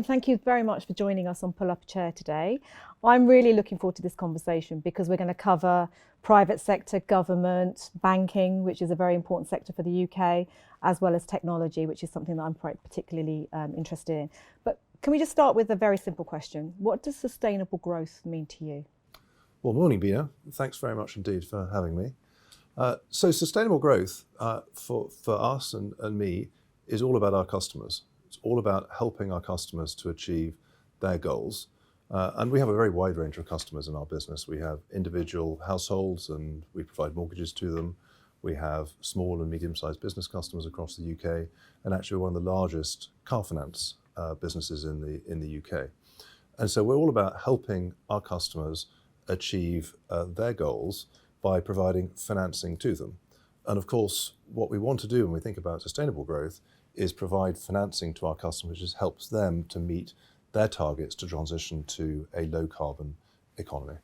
thank you very much for joining us on Pull Up a Chair today. I'm really looking forward to this conversation because we're going to cover private sector, government, banking, which is a very important sector for the UK, as well as technology, which is something that I'm quite particularly interested in. But can we just start with a very simple question? What does sustainable growth mean to you? Well, morning, Bina. Thanks very much indeed for having me. So sustainable growth for us and me is all about our customers. It's all about helping our customers to achieve their goals. And we have a very wide range of customers in our business. We have individual households and we provide mortgages to them. We have small and medium-sized business customers across the UK, and actually one of the largest car finance businesses in the UK. And so we're all about helping our customers achieve their goals by providing financing to them. And of course, what we want to do when we think about sustainable growth is provide financing to our customers, which helps them to meet their targets to transition to a low carbon economy.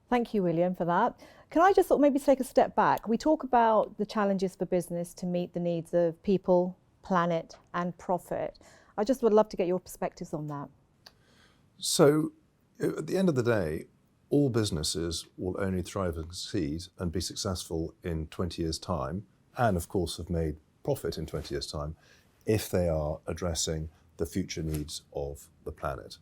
Thank you, William, for that. Can I just maybe take a step back? We talk about the challenges for business to meet the needs of people, planet, and profit. I just would love to get your perspectives on that. So at the end of the day, all businesses will only thrive and succeed and be successful in 20 years' time, and of course have made profit in 20 years' time, if they are addressing the future needs of the planet.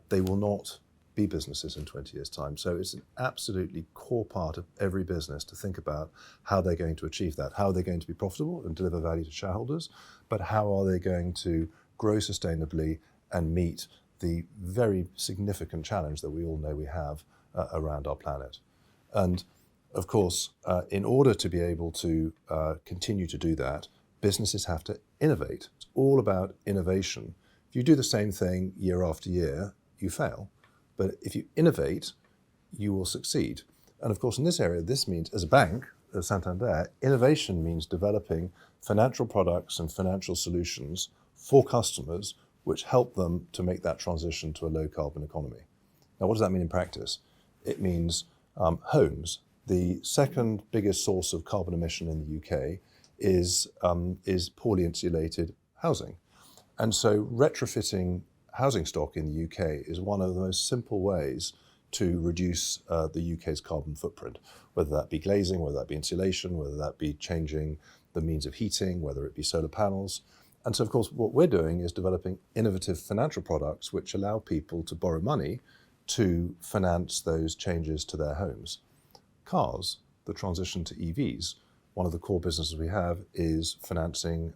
They will not be businesses in 20 years' time. So it's an absolutely core part of every business to think about how they're going to achieve that. How are they going to be profitable and deliver value to shareholders, but how are they going to grow sustainably and meet the very significant challenge that we all know we have around our planet. And of course, in order to be able to continue to do that, businesses have to innovate. It's all about innovation. If you do the same thing year after year, you fail. But if you innovate, you will succeed. And of course, in this area, this means, as a bank, as Santander, innovation means developing financial products and financial solutions for customers which help them to make that transition to a low carbon economy. Now, what does that mean in practice? It means homes. The second biggest source of carbon emission in the UK is poorly insulated housing. And so retrofitting housing stock in the UK is one of the most simple ways to reduce the UK's carbon footprint, whether that be glazing, whether that be insulation, whether that be changing the means of heating, whether it be solar panels. And so, of course, what we're doing is developing innovative financial products which allow people to borrow money to finance those changes to their homes. Cars, the transition to EVs, one of the core businesses we have is financing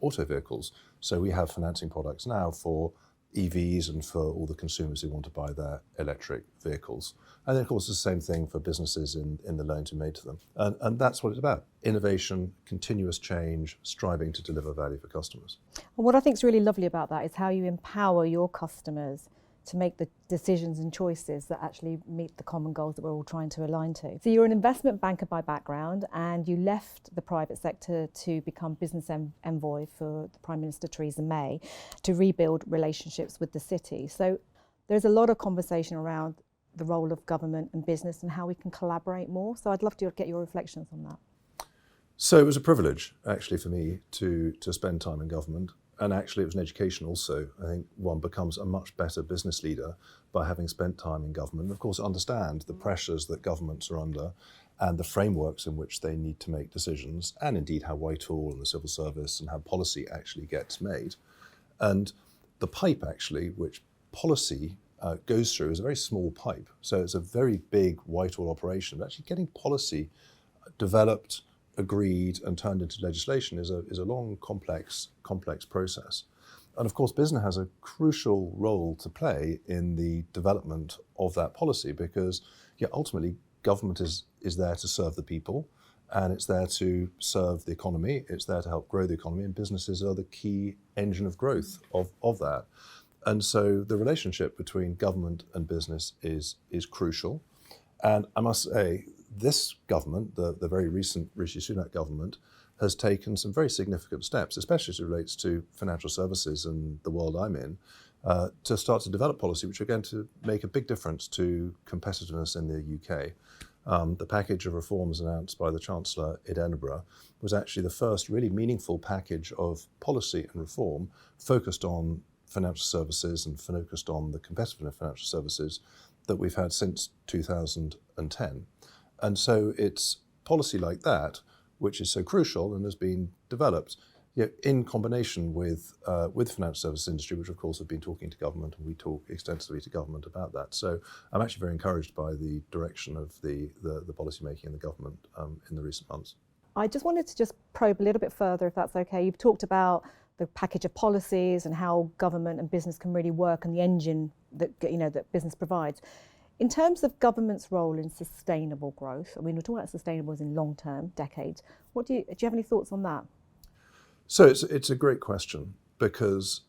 auto vehicles. So we have financing products now for EVs and for all the consumers who want to buy their electric vehicles. And then, of course, the same thing for businesses in the loans we made to them. And that's what it's about. Innovation, continuous change, striving to deliver value for customers. And what I think is really lovely about that is how you empower your customers to make the decisions and choices that actually meet the common goals that we're all trying to align to. So you're an investment banker by background, and you left the private sector to become business envoy for the Prime Minister Theresa May to rebuild relationships with the city. So there's a lot of conversation around the role of government and business and how we can collaborate more. So I'd love to get your reflections on that. So it was a privilege, actually, for me to spend time in government. And actually, it was an education also. I think one becomes a much better business leader by having spent time in government. And of course, understand the pressures that governments are under and the frameworks in which they need to make decisions, and indeed how Whitehall and the civil service and how policy actually gets made. And the pipe, actually, which policy goes through is a very small pipe. So it's a very big Whitehall operation. But actually getting policy developed, agreed and turned into legislation is a long, complex process. And of course, business has a crucial role to play in the development of that policy because ultimately government is there to serve the people, and it's there to serve the economy, it's there to help grow the economy, and businesses are the key engine of growth of that. And so the relationship between government and business is crucial. And I must say, this government, the very recent Rishi Sunak government, has taken some very significant steps, especially as it relates to financial services and the world I'm in, to start to develop policy which are going to make a big difference to competitiveness in the UK. The package of reforms announced by the Chancellor in Edinburgh was actually the first really meaningful package of policy and reform focused on financial services and focused on the competitiveness of financial services that we've had since 2010. And so it's policy like that which is so crucial and has been developed in combination with the financial services industry, which of course have been talking to government, and we talk extensively to government about that. So I'm actually very encouraged by the direction of the policy making in the government in the recent months. I just wanted to just probe a little bit further, if that's okay. You've talked about the package of policies and how government and business can really work, and the engine that that business provides. In terms of government's role in sustainable growth, I mean, we're talking about sustainable as in long term, decades. Do you have any thoughts on that? So it's a great question, because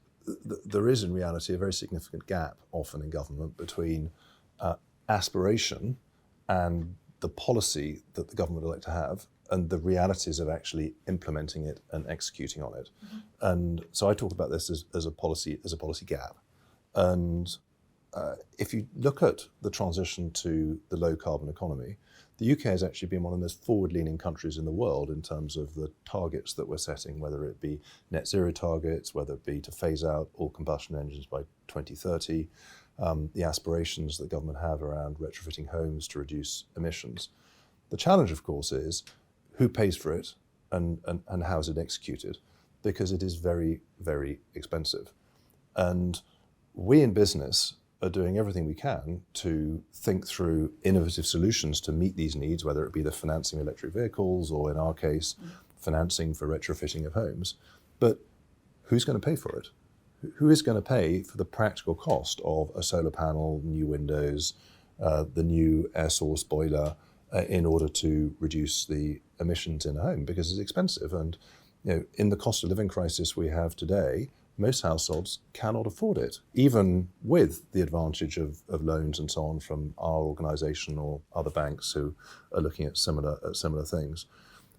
there is in reality a very significant gap often in government between aspiration and the policy that the government would like to have and the realities of actually implementing it and executing on it. Mm-hmm. And so I talk about this as a policy gap. And if you look at the transition to the low carbon economy, the UK has actually been one of the most forward-leaning countries in the world in terms of the targets that we're setting, whether it be net zero targets, whether it be to phase out all combustion engines by 2030, the aspirations that government have around retrofitting homes to reduce emissions. The challenge, of course, is who pays for it and how is it executed, because it is very, very expensive. And we in business are doing everything we can to think through innovative solutions to meet these needs, whether it be the financing of electric vehicles or, in our case, financing for retrofitting of homes. But who's going to pay for it? Who is going to pay for the practical cost of a solar panel, new windows, the new air source boiler in order to reduce the emissions in a home? Because it's expensive. And in the cost of living crisis we have today, most households cannot afford it, even with the advantage of loans and so on from our organisation or other banks who are looking at similar things.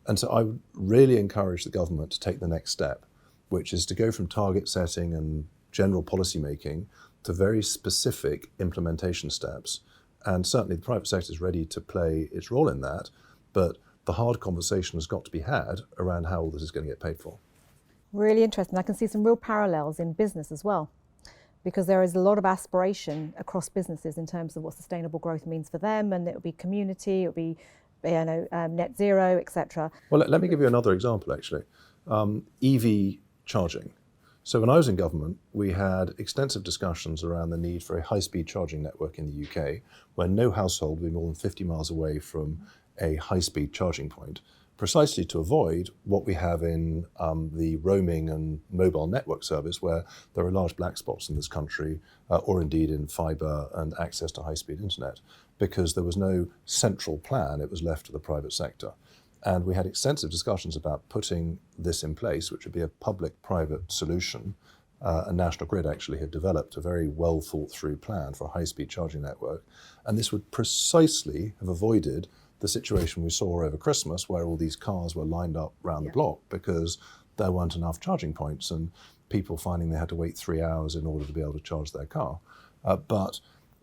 And so I would really encourage the government to take the next step, which is to go from target setting and general policy making to very specific implementation steps. And certainly the private sector is ready to play its role in that, but the hard conversation has got to be had around how all this is going to get paid for. Really interesting. I can see some real parallels in business as well, because there is a lot of aspiration across businesses in terms of what sustainable growth means for them, and it will be community, it will be net zero, etc. Well, let me give you another example, actually. EV charging. So when I was in government, we had extensive discussions around the need for a high-speed charging network in the UK, where no household would be more than 50 miles away from a high-speed charging point, precisely to avoid what we have in the roaming and mobile network service, where there are large black spots in this country, or indeed in fibre and access to high-speed internet, because there was no central plan, it was left to the private sector. And we had extensive discussions about putting this in place, which would be a public-private solution. And National Grid actually had developed a very well thought through plan for a high-speed charging network. And this would precisely have avoided the situation we saw over Christmas, where all these cars were lined up around the block because there weren't enough charging points and people finding they had to wait 3 hours in order to be able to charge their car. But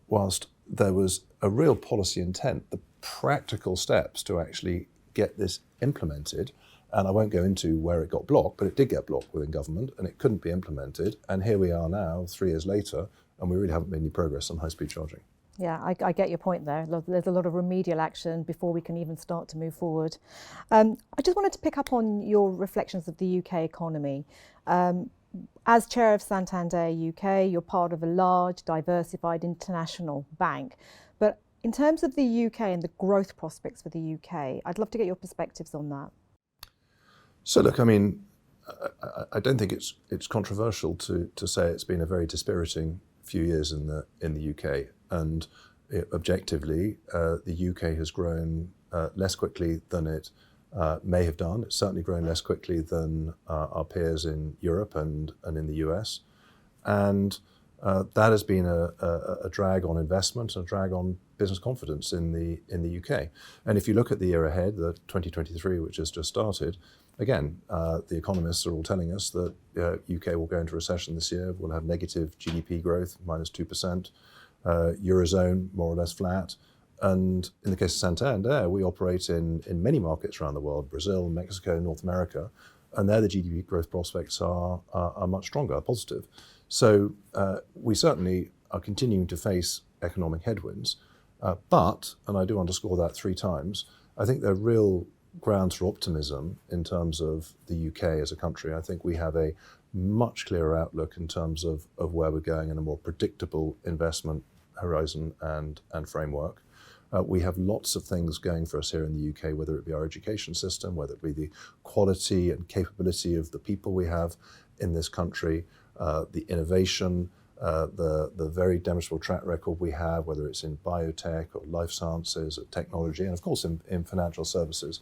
whilst there was a real policy intent, the practical steps to actually get this implemented, and I won't go into where it got blocked, but it did get blocked within government and it couldn't be implemented. And here we are now, 3 years later, and we really haven't made any progress on high-speed charging. Yeah, I get your point there. There's a lot of remedial action before we can even start to move forward. I just wanted to pick up on your reflections of the UK economy. As Chair of Santander UK, you're part of a large, diversified international bank. But in terms of the UK and the growth prospects for the UK, I'd love to get your perspectives on that. So look, I mean, I don't think it's controversial to say it's been a very dispiriting few years in the UK, and objectively, the UK has grown less quickly than it may have done. It's certainly grown less quickly than our peers in Europe and in the US, and that has been a drag on investment and a drag on business confidence in the UK. And if you look at the year ahead, the 2023, which has just started, again, the economists are all telling us that UK will go into recession this year. We'll have negative GDP growth, -2%, Eurozone more or less flat. And in the case of Santander, we operate in many markets around the world, Brazil, Mexico, North America, and there the GDP growth prospects are much stronger, positive. So we certainly are continuing to face economic headwinds, but, and I do underscore that 3 times, I think there are real grounds for optimism in terms of the UK as a country. I think we have a much clearer outlook in terms of where we're going and a more predictable investment horizon and framework. We have lots of things going for us here in the UK, whether it be our education system, whether it be the quality and capability of the people we have in this country, the innovation, the very demonstrable track record we have, whether it's in biotech or life sciences or technology, and of course in financial services.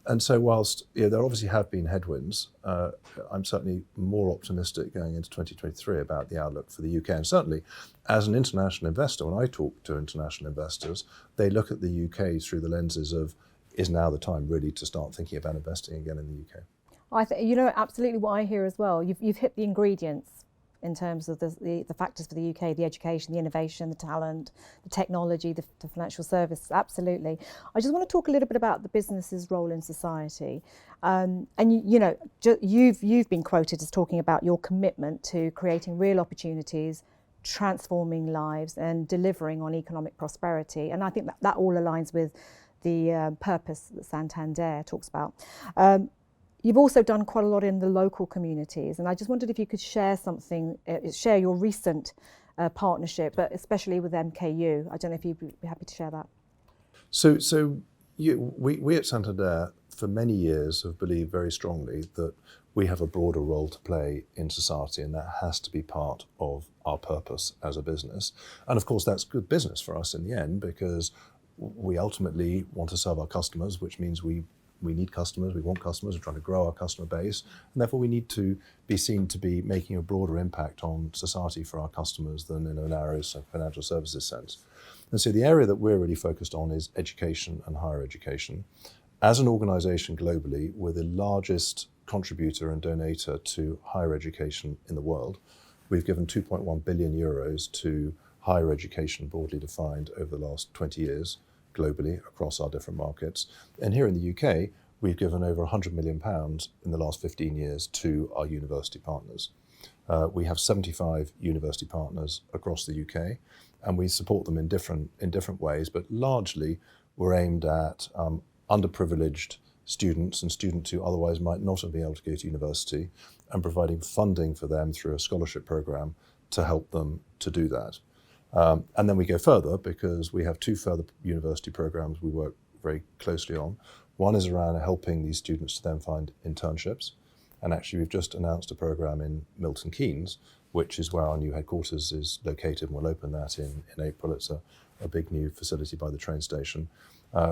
And so whilst there obviously have been headwinds, I'm certainly more optimistic going into 2023 about the outlook for the UK. And certainly as an international investor, when I talk to international investors, they look at the UK through the lenses of, is now the time really to start thinking about investing again in the UK? Absolutely what I hear as well. You've hit the ingredients in terms of the factors for the UK, the education, the innovation, the talent, the technology, the financial services, absolutely. I just want to talk a little bit about the business's role in society. And you've been quoted as talking about your commitment to creating real opportunities, transforming lives and delivering on economic prosperity. And I think that all aligns with the purpose that Santander talks about. You've also done quite a lot in the local communities, and I just wondered if you could share share your recent partnership, but especially with MKU. I don't know if you'd be happy to share that. We at Santander for many years have believed very strongly that we have a broader role to play in society, and that has to be part of our purpose as a business. And of course that's good business for us in the end, because we ultimately want to serve our customers, which means we need customers, we want customers, we're trying to grow our customer base, and therefore we need to be seen to be making a broader impact on society for our customers than in a narrow financial services sense. And so the area that we're really focused on is education and higher education. As an organisation globally, we're the largest contributor and donator to higher education in the world. We've given 2.1 billion euros to higher education broadly defined over the last 20 years. Globally across our different markets. And here in the UK, we've given over £100 million in the last 15 years to our university partners. We have 75 university partners across the UK, and we support them in different ways, but largely we're aimed at underprivileged students and students who otherwise might not have been able to go to university, and providing funding for them through a scholarship program to help them to do that. And then we go further because we have 2 further university programs we work very closely on. One is around helping these students to then find internships. And actually we've just announced a program in Milton Keynes, which is where our new headquarters is located, and we'll open that in April. It's a big new facility by the train station,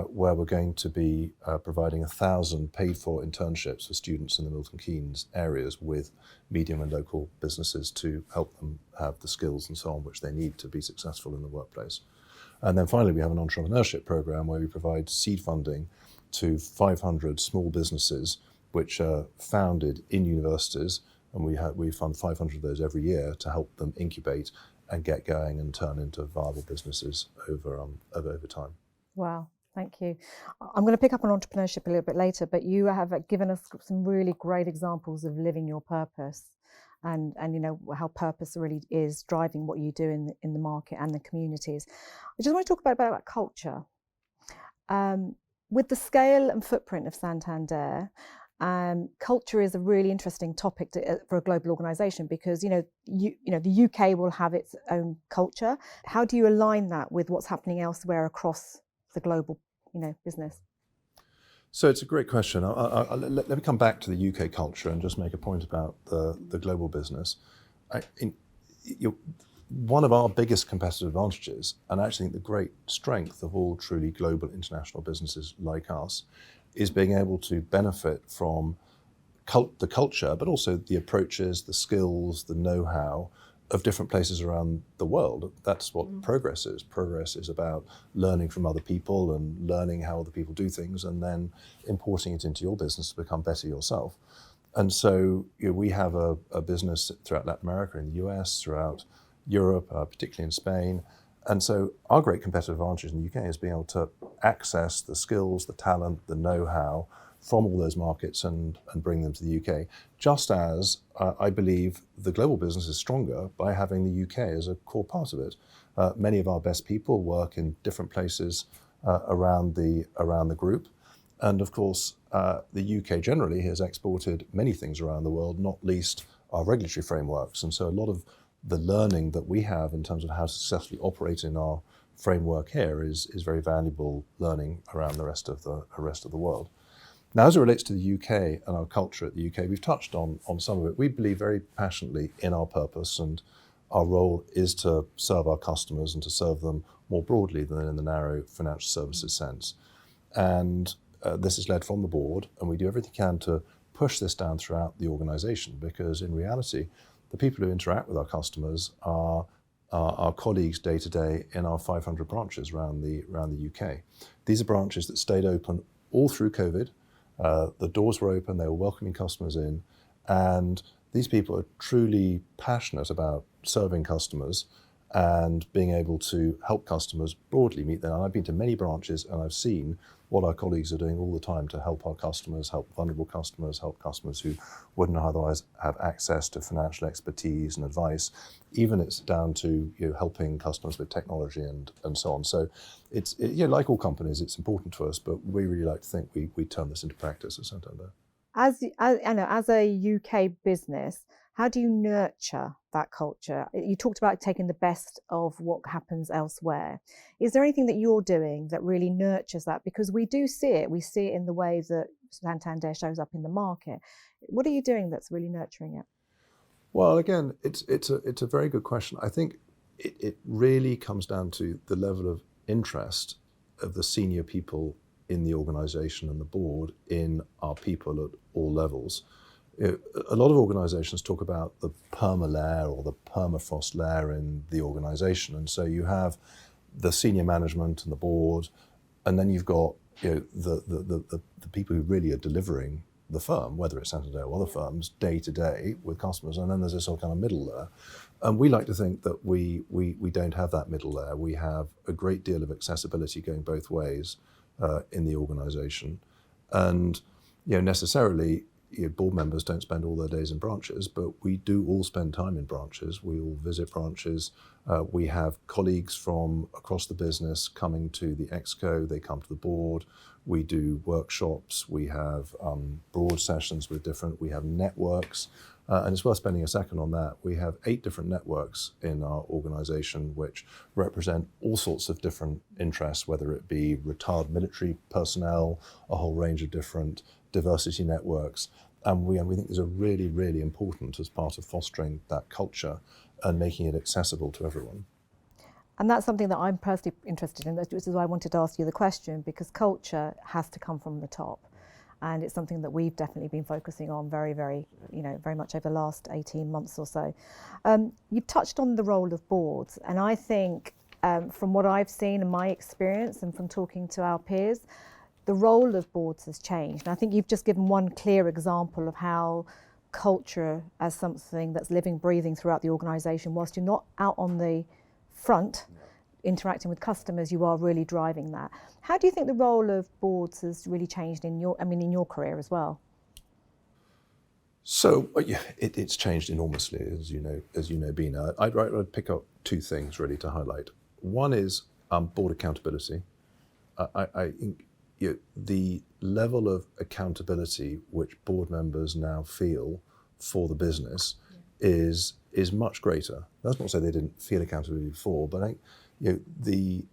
where we're going to be providing 1,000 paid for internships for students in the Milton Keynes areas with medium and local businesses to help them have the skills and so on which they need to be successful in the workplace. And then finally we have an entrepreneurship program where we provide seed funding to 500 small businesses which are founded in universities, and we fund 500 of those every year to help them incubate and get going and turn into viable businesses over time. Wow. Thank you. I'm going to pick up on entrepreneurship a little bit later, but you have given us some really great examples of living your purpose, and how purpose really is driving what you do in the market and the communities. I just want to talk about culture. With the scale and footprint of Santander, culture is a really interesting topic for a global organisation, because the UK will have its own culture. How do you align that with what's happening elsewhere across the global business? So it's a great question. Let me come back to the UK culture and just make a point about the global business. One of our biggest competitive advantages, and I actually think the great strength of all truly global international businesses like us, is being able to benefit from the culture, but also the approaches, the skills, the know-how of different places around the world. That's what progress is. Progress is about learning from other people and learning how other people do things, and then importing it into your business to become better yourself. And so we have a business throughout Latin America, in the US, throughout Europe, particularly in Spain. And so our great competitive advantage in the UK is being able to access the skills, the talent, the know-how from all those markets and bring them to the UK. Just as I believe the global business is stronger by having the UK as a core part of it. Many of our best people work in different places around the group. And of course, the UK generally has exported many things around the world, not least our regulatory frameworks. And so a lot of the learning that we have in terms of how to successfully operate in our framework here is very valuable learning around the rest of the world. Now, as it relates to the UK and our culture at the UK, we've touched on some of it. We believe very passionately in our purpose, and our role is to serve our customers and to serve them more broadly than in the narrow financial services sense. And this is led from the board, and we do everything we can to push this down throughout the organisation, because in reality, the people who interact with our customers are our colleagues day to day in our 500 branches around the UK. These are branches that stayed open all through COVID. The doors were open, they were welcoming customers in, and these people are truly passionate about serving customers and being able to help customers broadly meet them. And I've been to many branches and I've seen what our colleagues are doing all the time to help our customers, help vulnerable customers, help customers who wouldn't otherwise have access to financial expertise and advice. Even it's down to helping customers with technology and so on. So it's like all companies, it's important to us, but we really like to think we turn this into practice at Santander. As a UK business, how do you nurture that culture? You talked about taking the best of what happens elsewhere. Is there anything that you're doing that really nurtures that? Because we do see it. We see it in the way that Santander shows up in the market. What are you doing that's really nurturing it? Well, again, it's a very good question. I think it really comes down to the level of interest of the senior people in the organisation and the board in our people at all levels. A lot of organisations talk about the perma layer or the permafrost layer in the organisation, and so you have the senior management and the board, and then you've got the people who really are delivering the firm, whether it's Santander or other firms, day to day with customers, and then there's this kind of middle layer. And we like to think that we don't have that middle layer. We have a great deal of accessibility going both ways in the organisation, and necessarily board members don't spend all their days in branches, but we do all spend time in branches. We all visit branches. We have colleagues from across the business coming to the Exco. They come to the board. We do workshops. We have broad sessions with we have networks. And it's worth spending a second on that. We have 8 different networks in our organisation which represent all sorts of different interests, whether it be retired military personnel, a whole range of different diversity networks. And we think these are really, really important as part of fostering that culture and making it accessible to everyone. And that's something that I'm personally interested in. This is why I wanted to ask you the question, because culture has to come from the top. And it's something that we've definitely been focusing on very, very much over the last 18 months or so. You've touched on the role of boards, and I think from what I've seen in my experience and from talking to our peers, the role of boards has changed. And I think you've just given one clear example of how culture as something that's living, breathing throughout the organisation, whilst you're not out on the front interacting with customers, you are really driving that. How do you think the role of boards has really changed in your career as well? So it's changed enormously, as you know, Bina. I'd pick up 2 things really to highlight. One is board accountability. I think the level of accountability which board members now feel for the business is much greater. That's not to say they didn't feel accountability before, but I think the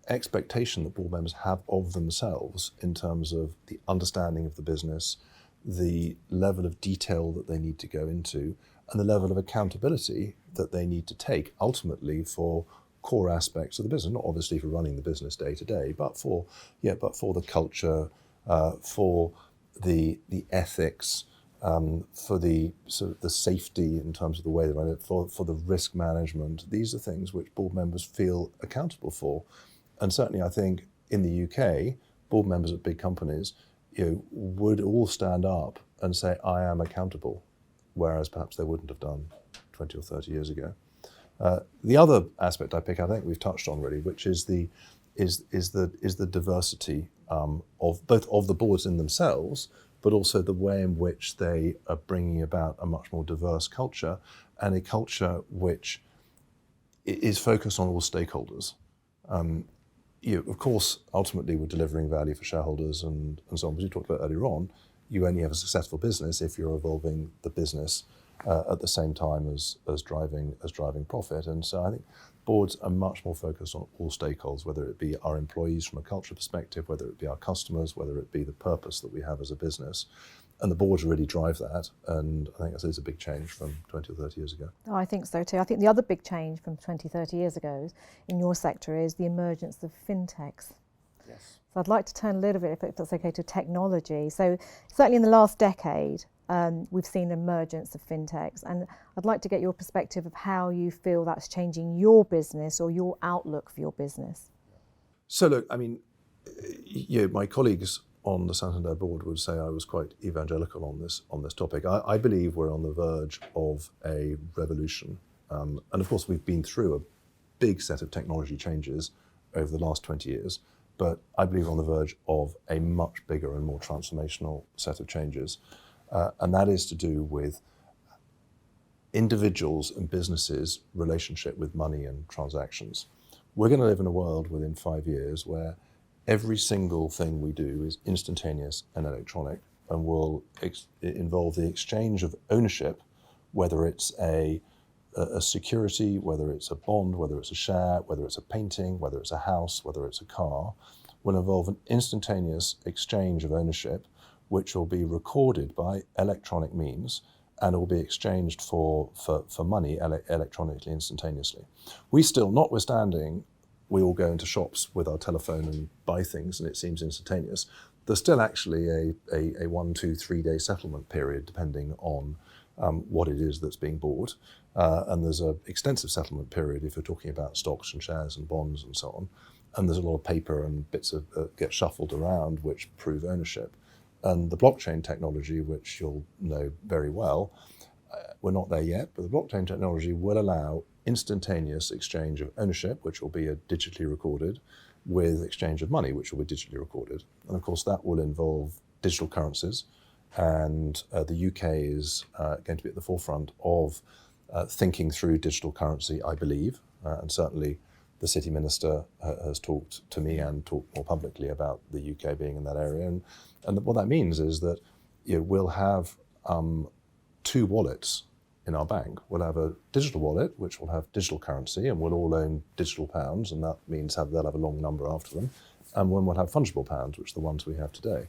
expectation that board members have of themselves in terms of the understanding of the business, the level of detail that they need to go into, and the level of accountability that they need to take ultimately for core aspects of the business, not obviously for running the business day to day, but for the culture, for the ethics, for the sort of the safety in terms of the way they run it, for the risk management. These are things which board members feel accountable for. And certainly I think in the UK, board members at big companies would all stand up and say, I am accountable, whereas perhaps they wouldn't have done 20 or 30 years ago. The other aspect I think we've touched on really, which is the diversity of both of the boards in themselves, but also the way in which they are bringing about a much more diverse culture, and a culture which is focused on all stakeholders. Of course, ultimately we're delivering value for shareholders and so on. As we talked about earlier on, you only have a successful business if you're evolving the business at the same time as driving profit. And so I think boards are much more focused on all stakeholders, whether it be our employees from a culture perspective, whether it be our customers, whether it be the purpose that we have as a business. And the boards really drive that, and I think that is a big change from 20 or 30 years ago. Oh, I think so too. I think the other big change from 20, 30 years ago in your sector is the emergence of fintechs. Yes. So I'd like to turn a little bit, if that's okay, to technology. So certainly in the last decade, we've seen an emergence of fintechs, and I'd like to get your perspective of how you feel that's changing your business or your outlook for your business. So look, I mean, my colleagues on the Santander board would say I was quite evangelical on this topic. I believe we're on the verge of a revolution, and of course we've been through a big set of technology changes over the last 20 years, but I believe we're on the verge of a much bigger and more transformational set of changes, and that is to do with individuals' and businesses' relationship with money and transactions. We're going to live in a world within 5 years where every single thing we do is instantaneous and electronic, and will involve the exchange of ownership, whether it's a security, whether it's a bond, whether it's a share, whether it's a painting, whether it's a house, whether it's a car, will involve an instantaneous exchange of ownership, which will be recorded by electronic means and will be exchanged for money electronically, instantaneously. We still, notwithstanding, we all go into shops with our telephone and buy things and it seems instantaneous, there's still actually a 1, 2, 3 day settlement period depending on what it is that's being bought. And there's an extensive settlement period if you're talking about stocks and shares and bonds and so on. And there's a lot of paper and bits of get shuffled around which prove ownership. And the blockchain technology, which you'll know very well, we're not there yet, but the blockchain technology will allow instantaneous exchange of ownership, which will be digitally recorded, with exchange of money, which will be digitally recorded. And of course, that will involve digital currencies. And the UK is going to be at the forefront of thinking through digital currency, I believe. And certainly the City Minister has talked to me and talked more publicly about the UK being in that area. And what that means is that we'll have 2 wallets in our bank. We'll have a digital wallet, which will have digital currency, and we'll all own digital pounds, and that means they'll have a long number after them. And one will have fungible pounds, which are the ones we have today.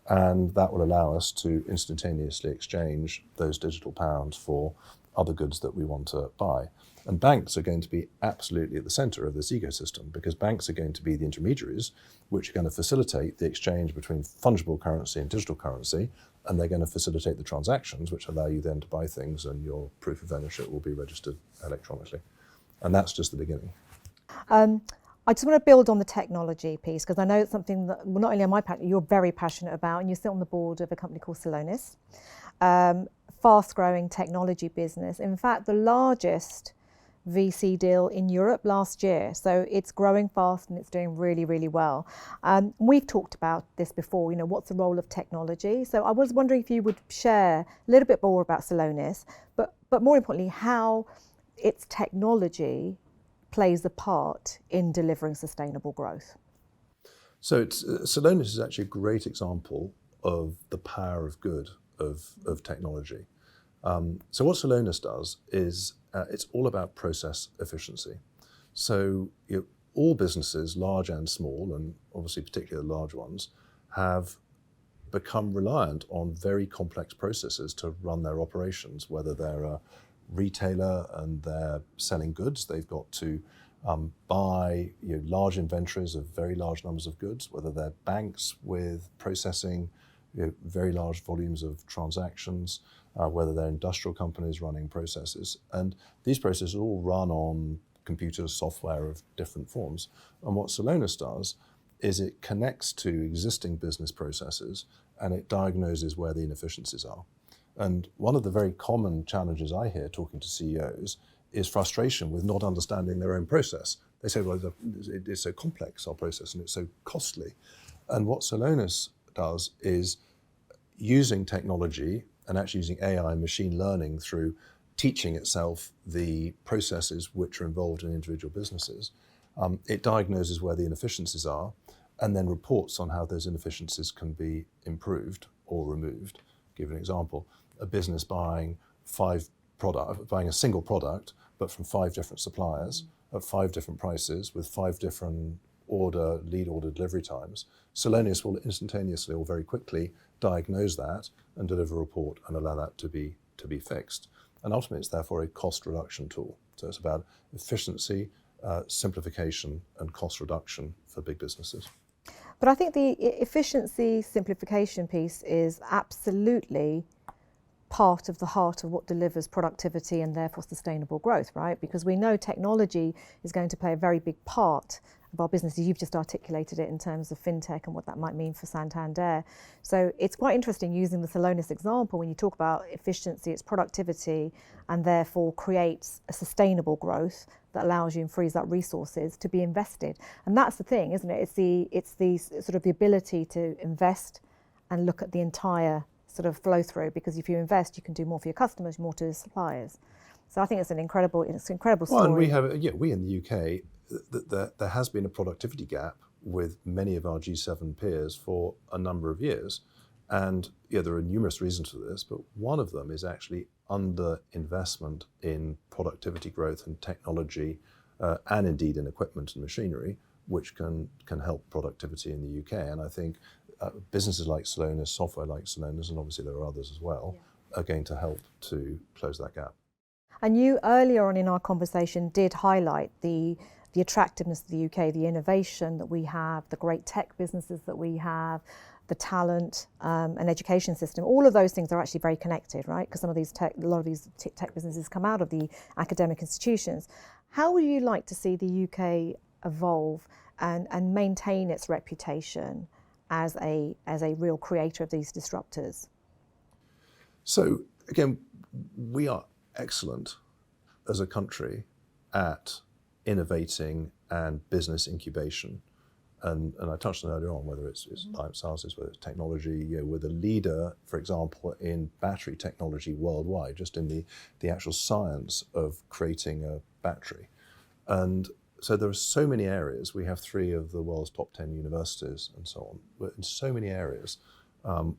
And that will allow us to instantaneously exchange those digital pounds for other goods that we want to buy. And banks are going to be absolutely at the center of this ecosystem, because banks are going to be the intermediaries which are going to facilitate the exchange between fungible currency and digital currency, and they're going to facilitate the transactions which allow you then to buy things, and your proof of ownership will be registered electronically. And that's just the beginning. I just want to build on the technology piece, because I know it's something that, well, not only am I passionate, you're very passionate about, and you sit on the board of a company called Celonis, fast-growing technology business. In fact, the largest VC deal in Europe last year. So it's growing fast and it's doing really, really well. We've talked about this before, what's the role of technology? So I was wondering if you would share a little bit more about Celonis, but more importantly, how its technology plays a part in delivering sustainable growth. So Celonis is actually a great example of the power of good of technology. So what Celonis does is it's all about process efficiency. So all businesses, large and small, and obviously particularly the large ones, have become reliant on very complex processes to run their operations. Whether they're a retailer and they're selling goods, they've got to buy large inventories of very large numbers of goods, whether they're banks with processing very large volumes of transactions, whether they're industrial companies running processes. And these processes all run on computers, software of different forms. And what Celonis does is it connects to existing business processes and it diagnoses where the inefficiencies are. And one of the very common challenges I hear talking to CEOs is frustration with not understanding their own process. They say, well, it's so complex, our process, and it's so costly. And what Celonis does is using technology and actually using AI and machine learning through teaching itself the processes which are involved in individual businesses. It diagnoses where the inefficiencies are and then reports on how those inefficiencies can be improved or removed. Give an example, a business buying a single product, but from 5 different suppliers at 5 different prices with 5 different lead order delivery times. Celonis will instantaneously or very quickly diagnose that and deliver a report and allow that to be fixed. And ultimately, it's therefore a cost reduction tool. So it's about efficiency, simplification, and cost reduction for big businesses. But I think the efficiency simplification piece is absolutely part of the heart of what delivers productivity and therefore sustainable growth, right? Because we know technology is going to play a very big part of our businesses. You've just articulated it in terms of fintech and what that might mean for Santander. So it's quite interesting using the Celonis example. When you talk about efficiency, it's productivity and therefore creates a sustainable growth that allows you and frees up resources to be invested. And that's the thing, isn't it? It's the sort of the ability to invest and look at the entire sort of flow through, because if you invest, you can do more for your customers, more to the suppliers. So I think it's an incredible story. Well, and we in the UK, there has been a productivity gap with many of our G7 peers for a number of years. And there are numerous reasons for this, but one of them is actually under-investment in productivity growth and technology, and indeed in equipment and machinery, which can help productivity in the UK. And I think businesses like Celonis, software like Celonis, and obviously there are others as well, are going to help to close that gap. And you earlier on in our conversation did highlight the attractiveness of the UK, the innovation that we have, the great tech businesses that we have, the talent and education system. All of those things are actually very connected, right? Because a lot of these tech businesses come out of the academic institutions. How would you like to see the UK evolve and maintain its reputation as a real creator of these disruptors? So again, we are excellent as a country at innovating and business incubation. And I touched on earlier on, whether it's life sciences, whether it's technology, we're the leader, for example, in battery technology worldwide, just in the actual science of creating a battery. And so there are so many areas. We have 3 of the world's top 10 universities and so on. But in so many areas,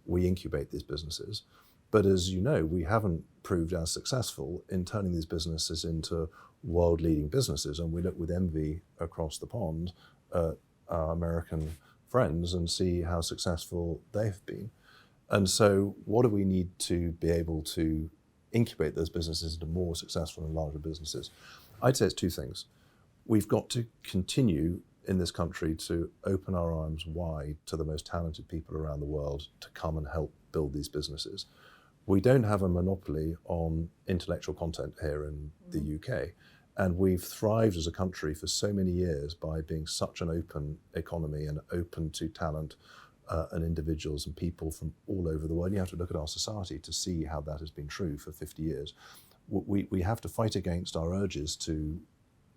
we incubate these businesses. But as you know, we haven't proved as successful in turning these businesses into world-leading businesses. And we look with envy across the pond at our American friends and see how successful they've been. And so what do we need to be able to incubate those businesses into more successful and larger businesses? I'd say it's 2 things. We've got to continue in this country to open our arms wide to the most talented people around the world to come and help build these businesses. We don't have a monopoly on intellectual content here in the UK. And we've thrived as a country for so many years by being such an open economy and open to talent and individuals and people from all over the world. You have to look at our society to see how that has been true for 50 years. We have to fight against our urges to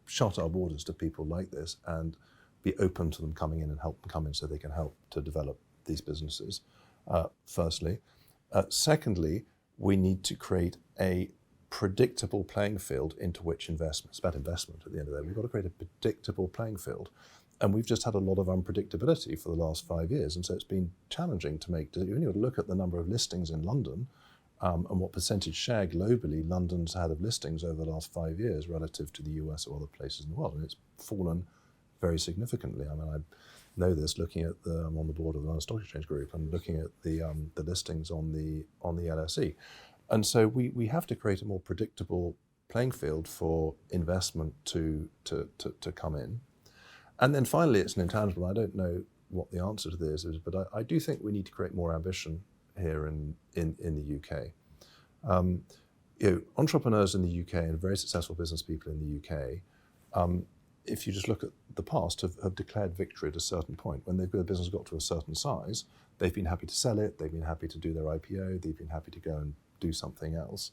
shut our borders to people like this and be open to them coming in and help them come in so they can help to develop these businesses, firstly. Secondly, we need to create a predictable playing field into which investment. It's about investment at the end of the day. We've got to create a predictable playing field. And we've just had a lot of unpredictability for the last 5 years. And so it's been challenging to make, when you look at the number of listings in London and what percentage share globally London's had of listings over the last 5 years relative to the US or other places in the world. And it's fallen very significantly. I mean, I know this looking at I'm on the board of the London Stock Exchange Group and looking at the listings on the LSE. And so we have to create a more predictable playing field for investment to come in. And then finally, it's an intangible. I don't know what the answer to this is, but I do think we need to create more ambition here in the UK. Entrepreneurs in the UK and very successful business people in the UK, if you just look at the past, have declared victory at a certain point. When their business got to a certain size, they've been happy to sell it, they've been happy to do their IPO, they've been happy to go and do something else.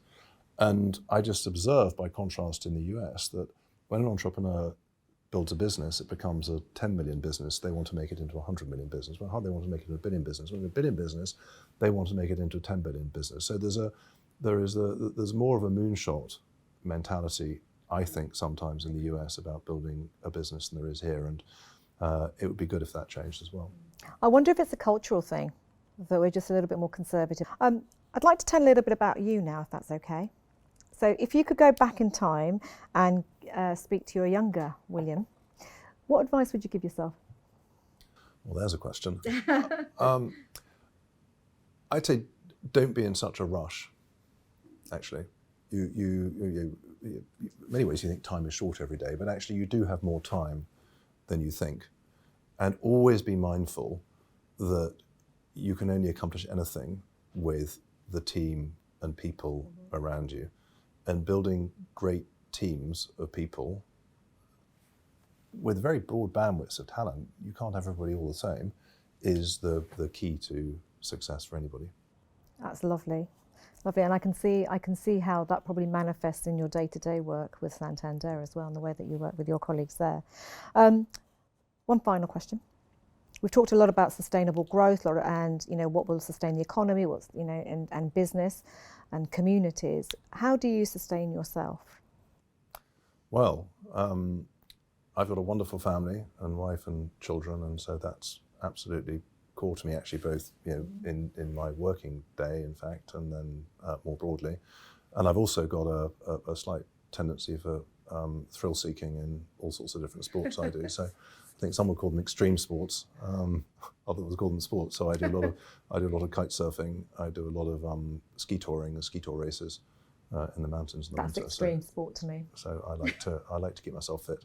And I just observed, by contrast in the US, that when an entrepreneur builds a business, it becomes a 10 million business, they want to make it into a 100 million business. Well, how do they want to make it into a billion business? Well, in a billion business, they want to make it into a 10 billion business. So there's more of a moonshot mentality, I think, sometimes in the US about building a business than there is here, and it would be good if that changed as well. I wonder if it's a cultural thing, that we're just a little bit more conservative. I'd like to tell a little bit about you now, if that's okay. So if you could go back in time and speak to your younger William, what advice would you give yourself? Well, there's a question. I'd say don't be in such a rush, actually. In many ways you think time is short every day, but actually you do have more time than you think. And always be mindful that you can only accomplish anything with the team and people around you. And building great teams of people with very broad bandwidths of talent, you can't have everybody all the same, is the key to success for anybody. That's lovely. Lovely, and I can see how that probably manifests in your day-to-day work with Santander as well, and the way that you work with your colleagues there. One final question. We've talked a lot about sustainable growth and what will sustain the economy, and business and communities. How do you sustain yourself? Well, I've got a wonderful family and wife and children, and so that's absolutely core to me, actually, both in my working day, in fact, and then more broadly. And I've also got a slight tendency for thrill-seeking in all sorts of different sports I do. So I think some would call them extreme sports, others would call them sports. So I do a lot of kite surfing. I do a lot of ski touring and ski tour races in the mountains in the winter. That's extreme sport to me. So I like to keep myself fit.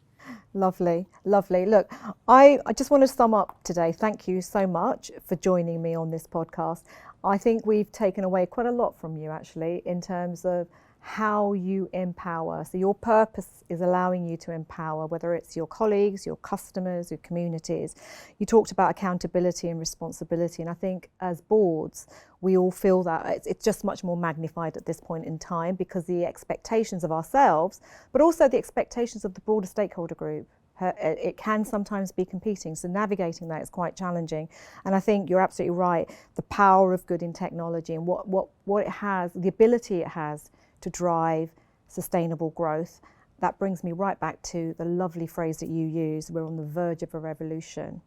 Lovely, lovely. Look, I just want to sum up today. Thank you so much for joining me on this podcast. I think we've taken away quite a lot from you, actually, in terms of how you empower. So your purpose is allowing you to empower, whether it's your colleagues, your customers, your communities. You talked about accountability and responsibility, and I think as boards, we all feel that it's just much more magnified at this point in time because the expectations of ourselves, but also the expectations of the broader stakeholder group, it can sometimes be competing. So navigating that is quite challenging. And I think you're absolutely right. The power of good in technology and what it has, the ability it has to drive sustainable growth. That brings me right back to the lovely phrase that you use, we're on the verge of a revolution.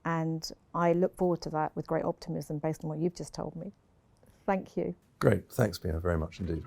And I look forward to that with great optimism based on what you've just told me. Thank you. Great, thanks Bina, very much indeed.